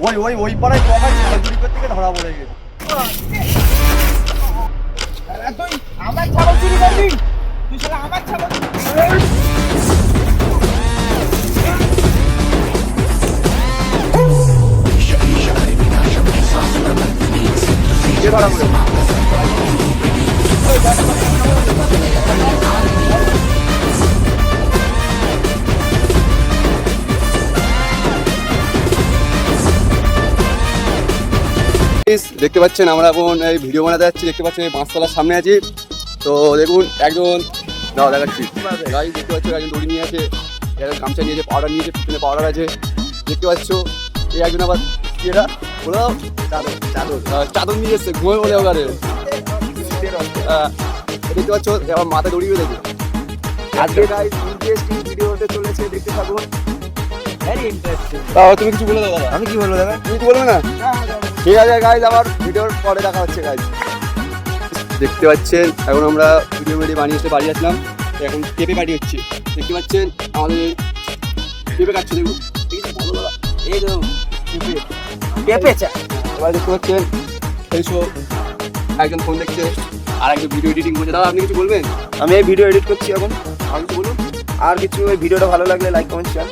ওই পাড়ায় চুরি করতে গিয়ে ধরা পড়ে গেছে। তুই আমার ছাগল চুরি করবি? তুই শালা আমার ছাগল ধরা পড়ে দেখতে পাচ্ছেন আমরা এখন এই ভিডিও বানাতে যাচ্ছি। দেখতে পাচ্ছেন এই বাঁশতলার সামনে আছি। তো দেখুন একজন দেখাচ্ছি গাড়ি দেখতে পাচ্ছ, একজন দড়ি নিয়ে আছে, একজন গামছা নিয়েছে, পাউডার নিয়েছে, পিছনে পাউডার আছে দেখতে পাচ্ছ। এই একজন আবার এরা ওরা চাদর নিয়ে এসছে ঘুমে বলে ওখানে দেখতে পাচ্ছ। আবার মাথায় দড়ি বেঁধেছে। আজকে গাইস ইন্টারেস্টিং ভিডিও হতে চলেছে, দেখতে থাকুন। তুমি কিছু বলে দাও দাদা। আমি কি বলবো দাদা? তুমি কি বলবে না? ঠিক আছে গাইজ, আবার ভিডিওর পরে দেখা হচ্ছে গাইজ। দেখতে পাচ্ছেন এখন আমরা ভিডিও বানিয়ে এসে বাড়ি আসলাম। এখন পেঁপে কাটি হচ্ছে, দেখতে পাচ্ছেন আমাদের পেঁপে কাটছে। দেখুন এই তো পেঁপে চা। এবার দেখতে পাচ্ছেন এইসব একজন ফোন দেখছে আর একজন ভিডিও এডিটিং করছে। দাদা আপনি কিছু বলবেন? আমি এই ভিডিও এডিট করছি এখন। আর কিছু বলুন। আর কিছু, এই ভিডিওটা ভালো লাগলে লাইক কমেন্ট শেয়ার।